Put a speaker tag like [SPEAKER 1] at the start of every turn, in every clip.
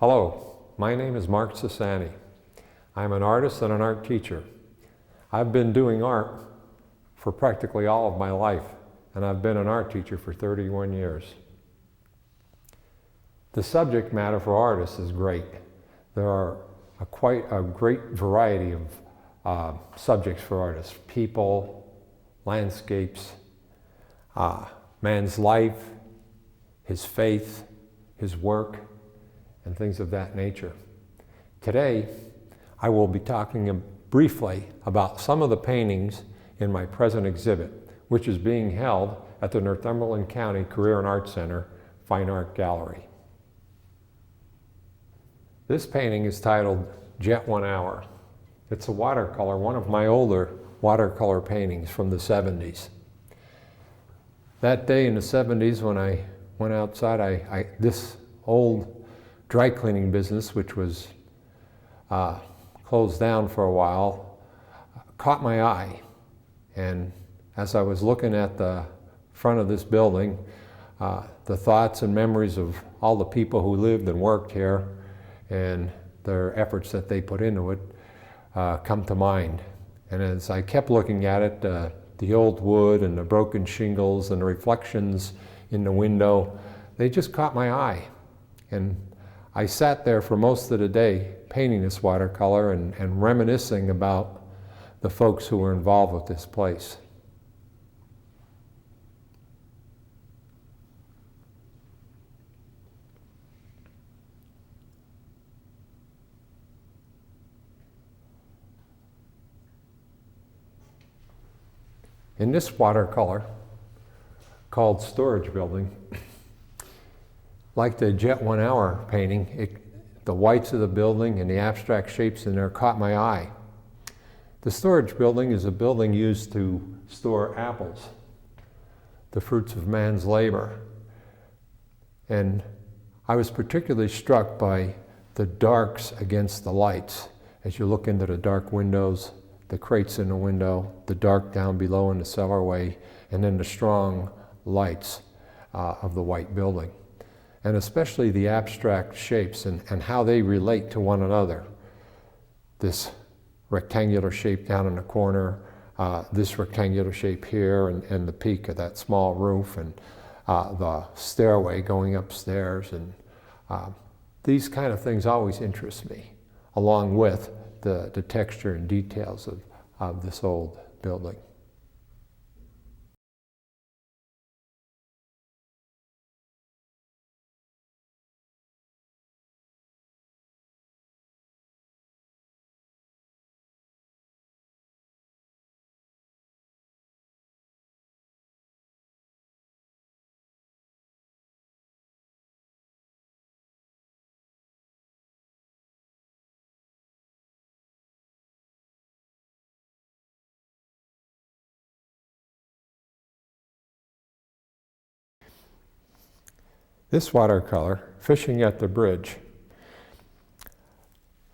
[SPEAKER 1] Hello, my name is Mark Sassani. I'm an artist and an art teacher. I've been doing art for practically all of my life, and I've been an art teacher for 31 years. The subject matter for artists is great. There are quite a great variety of subjects for artists: people, landscapes, man's life, his faith, his work, and things of that nature. Today, I will be talking briefly about some of the paintings in my present exhibit, which is being held at the Northumberland County Career and Art Center Fine Art Gallery. This painting is titled Jet 1 Hour. It's a watercolor, one of my older watercolor paintings from the 70s. That day in the 70s when I went outside, this old dry cleaning business, which was closed down for a while, caught my eye. And as I was looking at the front of this building, the thoughts and memories of all the people who lived and worked here and their efforts that they put into it come to mind. And as I kept looking at it, the old wood and the broken shingles and the reflections in the window, they just caught my eye. And I sat there for most of the day painting this watercolor and reminiscing about the folks who were involved with this place. In this watercolor, called Storage Building, like the Jet 1 Hour painting, the whites of the building and the abstract shapes in there caught my eye. The storage building is a building used to store apples, the fruits of man's labor. And I was particularly struck by the darks against the lights. As you look into the dark windows, the crates in the window, the dark down below in the cellarway, and then the strong lights of the white building. And especially the abstract shapes and how they relate to one another. This rectangular shape down in the corner, this rectangular shape here, and the peak of that small roof, and the stairway going upstairs. And these kind of things always interest me, along with the texture and details of this old building. This watercolor, Fishing at the Bridge,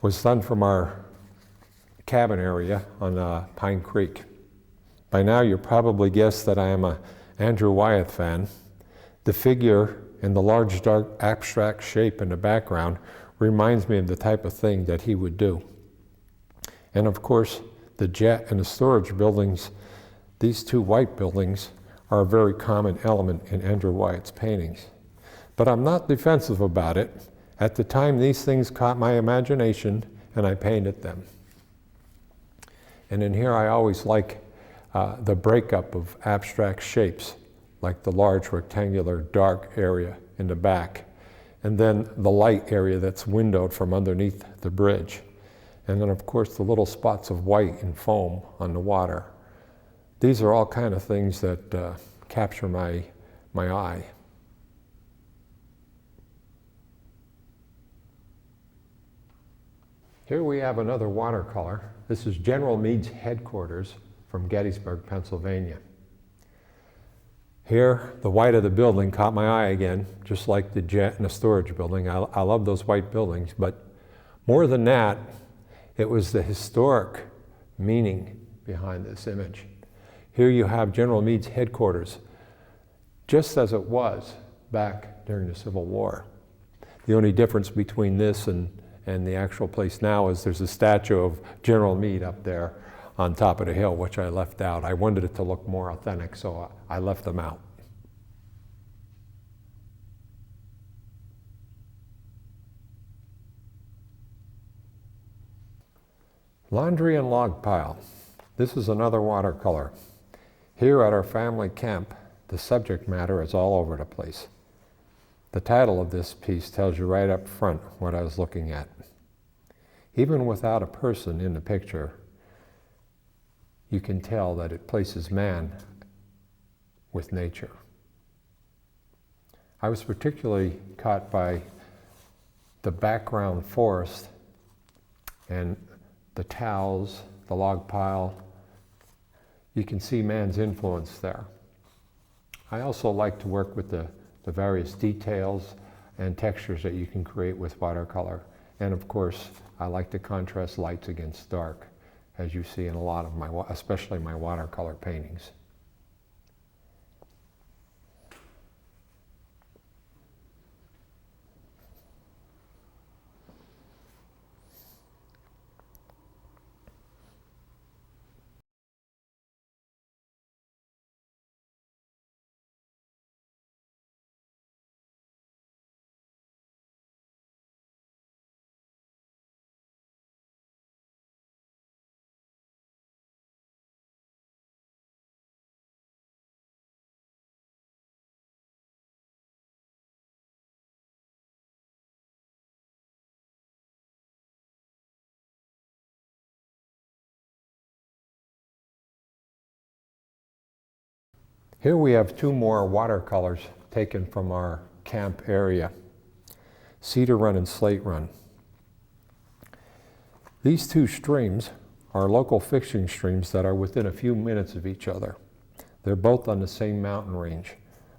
[SPEAKER 1] was done from our cabin area on Pine Creek. By now you probably guessed that I am an Andrew Wyeth fan. The figure and the large dark abstract shape in the background reminds me of the type of thing that he would do. And of course, the jet and the storage buildings, these two white buildings, are a very common element in Andrew Wyeth's paintings. But I'm not defensive about it. At the time, these things caught my imagination, and I painted them. And in here, I always like the breakup of abstract shapes, like the large rectangular dark area in the back, and then the light area that's windowed from underneath the bridge. And then, of course, the little spots of white and foam on the water. These are all kind of things that capture my eye. Here we have another watercolor. This is General Meade's headquarters from Gettysburg, Pennsylvania. Here, the white of the building caught my eye again, just like the jet and the storage building. I love those white buildings, but more than that, it was the historic meaning behind this image. Here you have General Meade's headquarters, just as it was back during the Civil War. The only difference between this and the actual place now is there's a statue of General Meade up there on top of the hill, which I left out. I wanted it to look more authentic, so I left them out. Laundry and log pile. This is another watercolor. Here at our family camp, the subject matter is all over the place. The title of this piece tells you right up front what I was looking at. Even without a person in the picture, you can tell that it places man with nature. I was particularly caught by the background forest and the towels, the log pile. You can see man's influence there. I also like to work with the various details and textures that you can create with watercolor. And of course, I like to contrast lights against dark, as you see in a lot of my, especially my watercolor paintings. Here we have two more watercolors taken from our camp area, Cedar Run and Slate Run. These two streams are local fishing streams that are within a few minutes of each other. They're both on the same mountain range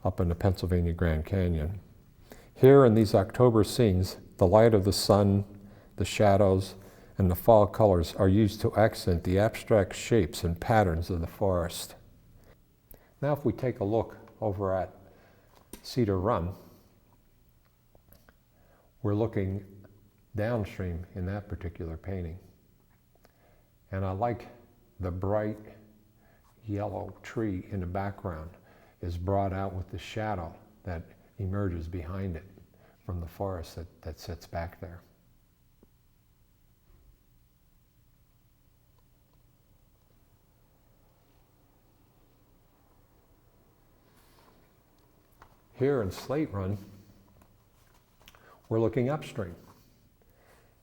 [SPEAKER 1] up in the Pennsylvania Grand Canyon. Here in these October scenes, the light of the sun, the shadows, and the fall colors are used to accent the abstract shapes and patterns of the forest. Now if we take a look over at Cedar Run, we're looking downstream in that particular painting. And I like the bright yellow tree in the background is brought out with the shadow that emerges behind it from the forest that sits back there. Here in Slate Run, we're looking upstream.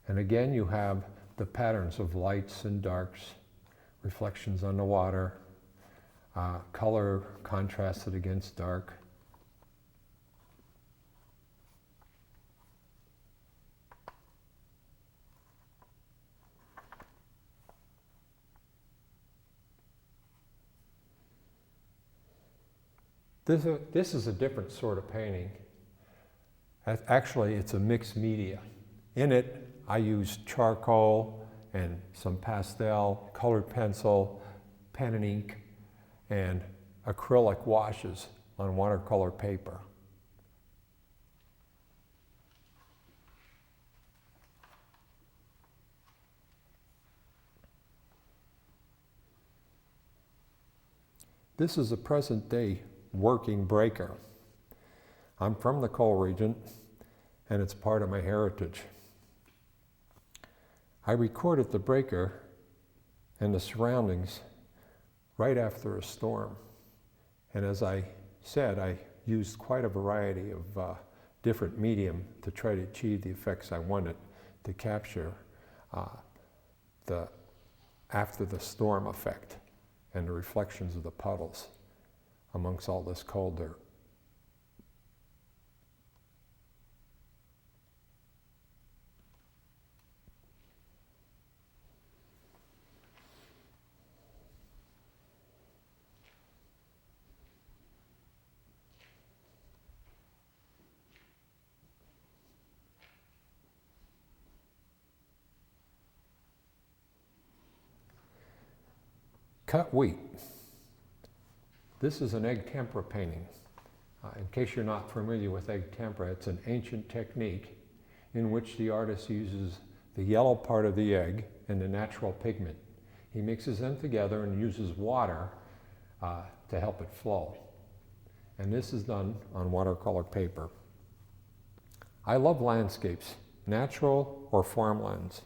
[SPEAKER 1] And again, you have the patterns of lights and darks, reflections on the water, color contrasted against dark. This is a different sort of painting. Actually, it's a mixed media. In it, I used charcoal and some pastel, colored pencil, pen and ink, and acrylic washes on watercolor paper. This is a present day working breaker. I'm from the coal region, and it's part of my heritage. I recorded the breaker and the surroundings right after a storm. And as I said, I used quite a variety of different medium to try to achieve the effects I wanted to capture the after the storm effect and the reflections of the puddles amongst all this coal dirt. Cut wheat. This is an egg tempera painting. In case you're not familiar with egg tempera, it's an ancient technique in which the artist uses the yellow part of the egg and the natural pigment. He mixes them together and uses water to help it flow. And this is done on watercolor paper. I love landscapes, natural or farmlands.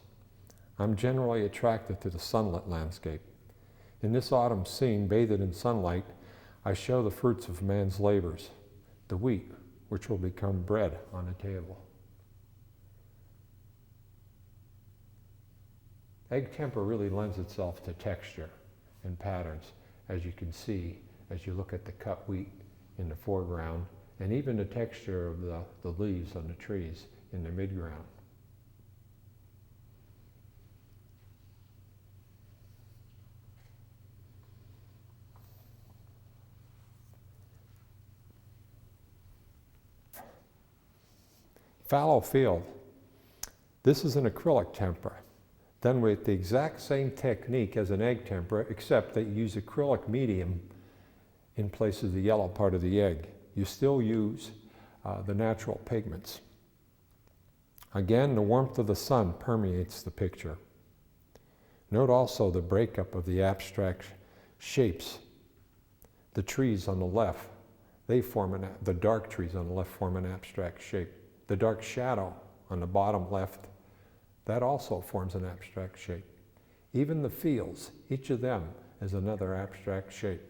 [SPEAKER 1] I'm generally attracted to the sunlit landscape. In this autumn scene, bathed in sunlight, I show the fruits of man's labors, the wheat, which will become bread on the table. Egg temper really lends itself to texture and patterns, as you can see as you look at the cut wheat in the foreground, and even the texture of the leaves on the trees in the midground. Fallow field. This is an acrylic temper, done with the exact same technique as an egg temper, except that you use acrylic medium in place of the yellow part of the egg. You still use the natural pigments. Again, the warmth of the sun permeates the picture. Note also the breakup of the abstract shapes. The trees on the left, the dark trees on the left form an abstract shape. The dark shadow on the bottom left, that also forms an abstract shape. Even the fields, each of them is another abstract shape.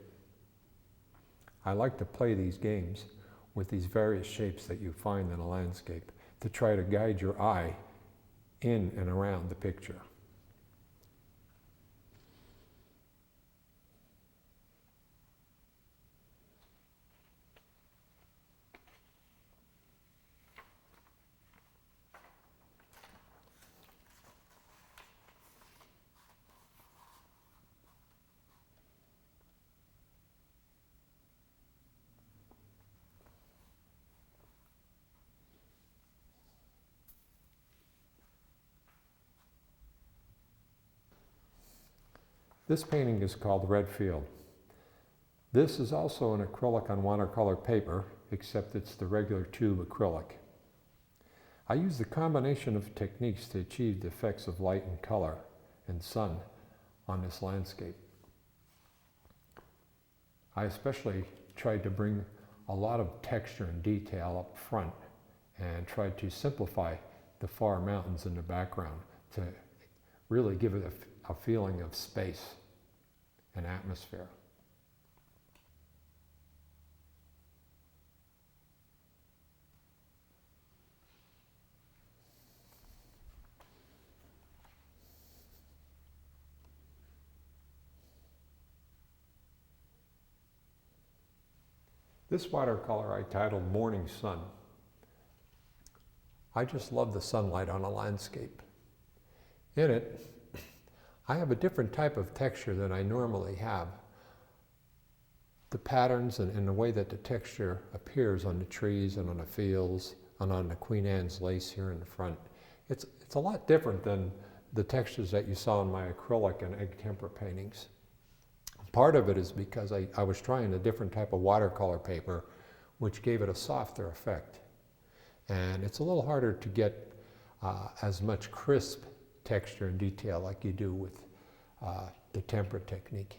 [SPEAKER 1] I like to play these games with these various shapes that you find in a landscape to try to guide your eye in and around the picture. This painting is called Red Field. This is also an acrylic on watercolor paper, except it's the regular tube acrylic. I use the combination of techniques to achieve the effects of light and color and sun on this landscape. I especially tried to bring a lot of texture and detail up front and tried to simplify the far mountains in the background to really give it a feeling of space and atmosphere. This watercolor I titled Morning Sun. I just love the sunlight on a landscape. In it, I have a different type of texture than I normally have. The patterns and the way that the texture appears on the trees and on the fields and on the Queen Anne's lace here in the front. It's a lot different than the textures that you saw in my acrylic and egg temper paintings. Part of it is because I was trying a different type of watercolor paper, which gave it a softer effect. And it's a little harder to get as much crisp texture and detail like you do with the temper technique.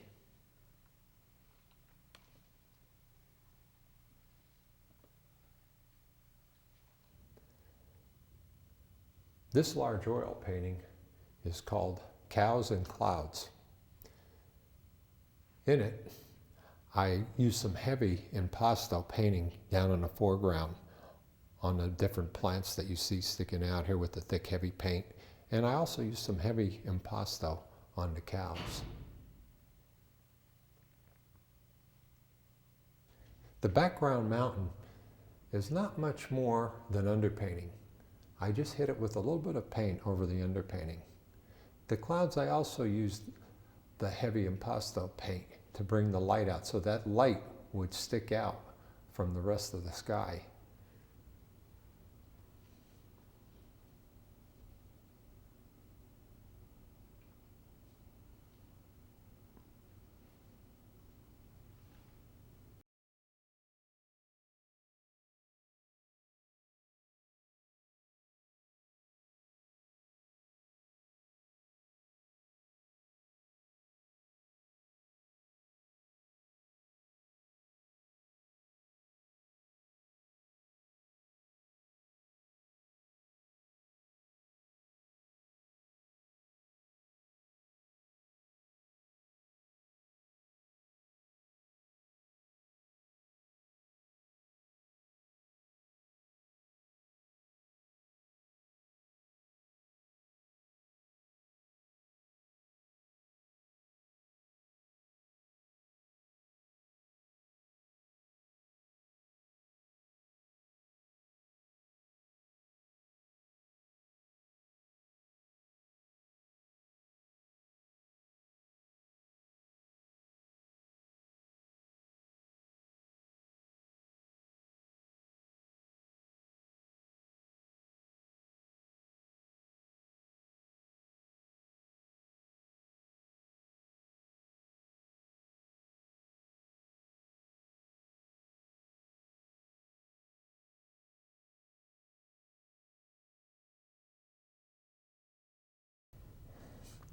[SPEAKER 1] This large oil painting is called Cows and Clouds. In it, I use some heavy impasto painting down in the foreground on the different plants that you see sticking out here with the thick, heavy paint. And I also use some heavy impasto on the cows. The background mountain is not much more than underpainting. I just hit it with a little bit of paint over the underpainting. The clouds, I also used the heavy impasto paint to bring the light out so that light would stick out from the rest of the sky.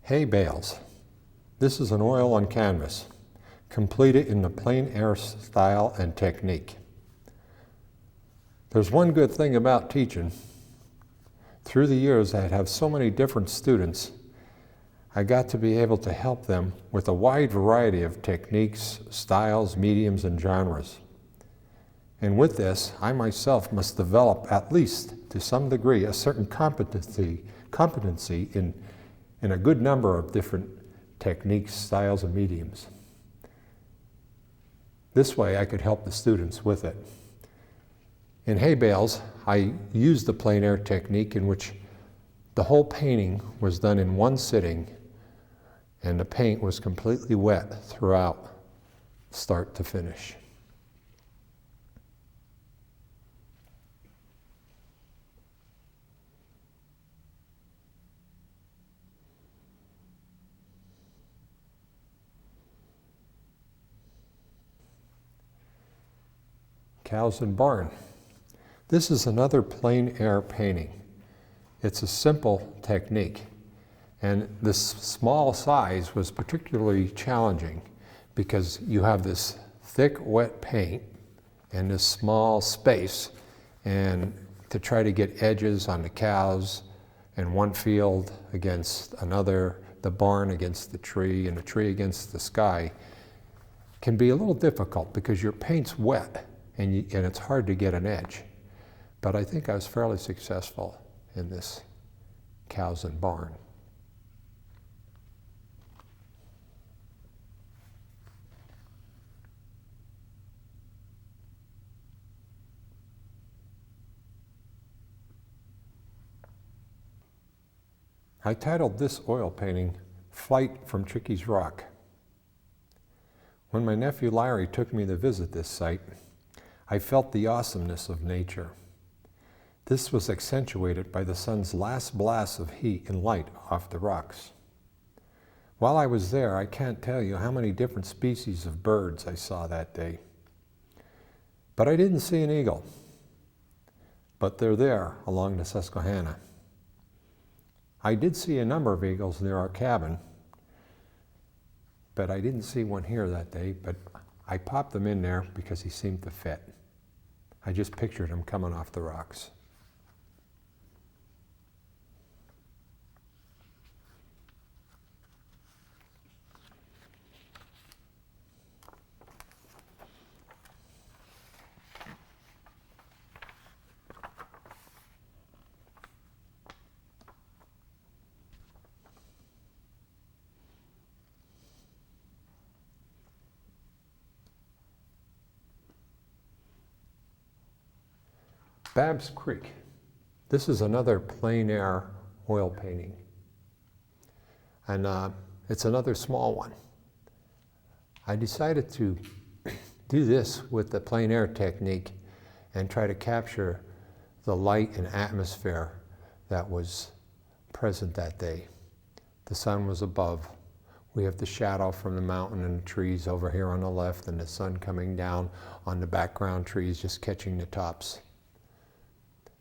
[SPEAKER 1] Hay bales. This is an oil on canvas, completed in the plein air style and technique. There's one good thing about teaching. Through the years, I have so many different students, I got to be able to help them with a wide variety of techniques, styles, mediums, and genres. And with this, I myself must develop, at least to some degree, a certain competency in a good number of different techniques, styles, and mediums. This way I could help the students with it. In hay bales, I used the plein air technique in which the whole painting was done in one sitting and the paint was completely wet throughout, start to finish. Cows and barn. This is another plein air painting. It's a simple technique, and this small size was particularly challenging because you have this thick, wet paint and this small space, and to try to get edges on the cows and one field against another, the barn against the tree and the tree against the sky, can be a little difficult because your paint's wet and it's hard to get an edge. But I think I was fairly successful in this cows and barn. I titled this oil painting, Flight from Chickies Rock. When my nephew Larry took me to visit this site, I felt the awesomeness of nature. This was accentuated by the sun's last blast of heat and light off the rocks. While I was there, I can't tell you how many different species of birds I saw that day. But I didn't see an eagle. But they're there along the Susquehanna. I did see a number of eagles near our cabin, but I didn't see one here that day, but I popped them in there because he seemed to fit. I just pictured him coming off the rocks. Bab's Creek. This is another plein air oil painting. And it's another small one. I decided to do this with the plein air technique and try to capture the light and atmosphere that was present that day. The sun was above. We have the shadow from the mountain and the trees over here on the left, and the sun coming down on the background trees, just catching the tops.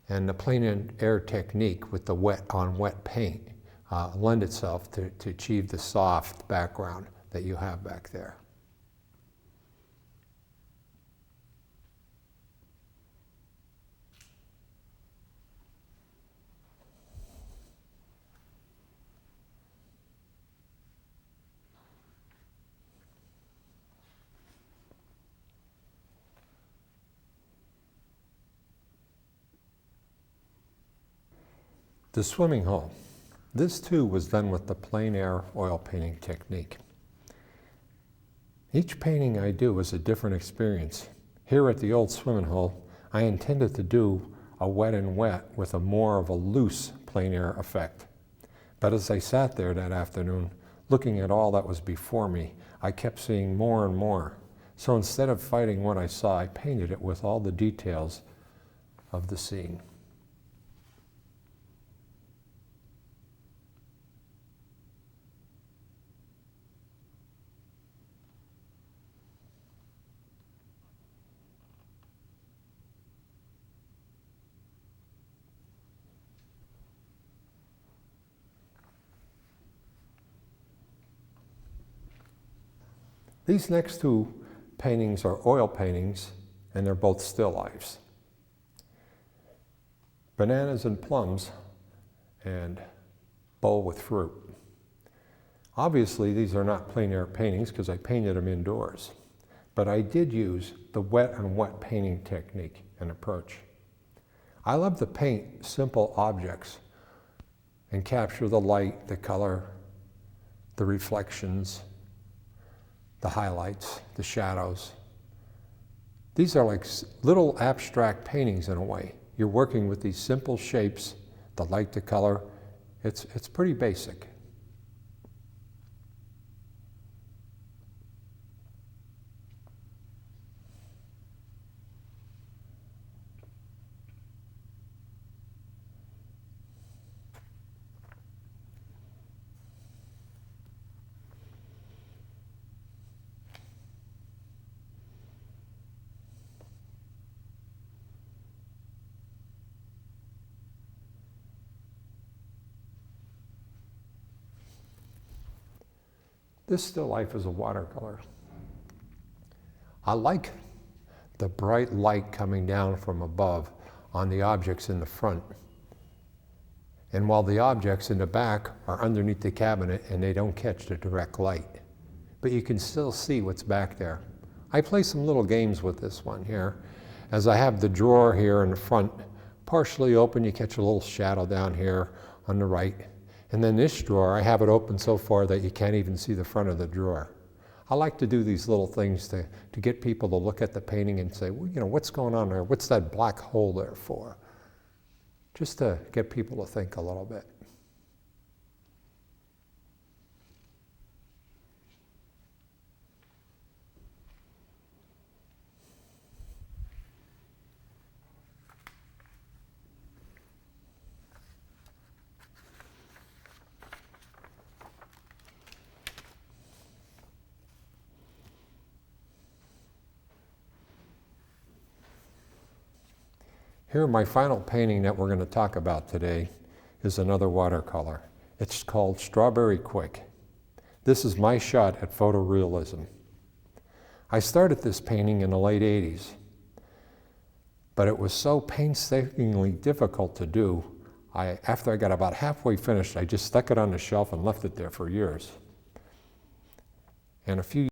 [SPEAKER 1] And the plein air technique with the wet on wet paint lend itself to achieve the soft background that you have back there. The swimming hole. This too was done with the plein air oil painting technique. Each painting I do is a different experience. Here at the old swimming hole, I intended to do a wet and wet with a more of a loose plein air effect. But as I sat there that afternoon, looking at all that was before me, I kept seeing more and more. So instead of fighting what I saw, I painted it with all the details of the scene. These next two paintings are oil paintings, and they're both still lifes. Bananas and plums, and bowl with fruit. Obviously, these are not plein air paintings because I painted them indoors, but I did use the wet on wet painting technique and approach. I love to paint simple objects and capture the light, the color, the reflections, the highlights, the shadows. These are like little abstract paintings in a way. You're working with these simple shapes, the light, the color. It's pretty basic. This still life is a watercolor. I like the bright light coming down from above on the objects in the front. And while the objects in the back are underneath the cabinet and they don't catch the direct light. But you can still see what's back there. I play some little games with this one here. As I have the drawer here in the front partially open, you catch a little shadow down here on the right. And then this drawer, I have it open so far that you can't even see the front of the drawer. I like to do these little things to get people to look at the painting and say, well, you know, what's going on there? What's that black hole there for? Just to get people to think a little bit. Here, my final painting that we're going to talk about today is another watercolor. It's called Strawberry Quik. This is my shot at photorealism. I started this painting in the late 80s, but it was so painstakingly difficult to do, after I got about halfway finished, I just stuck it on the shelf and left it there for years. And a few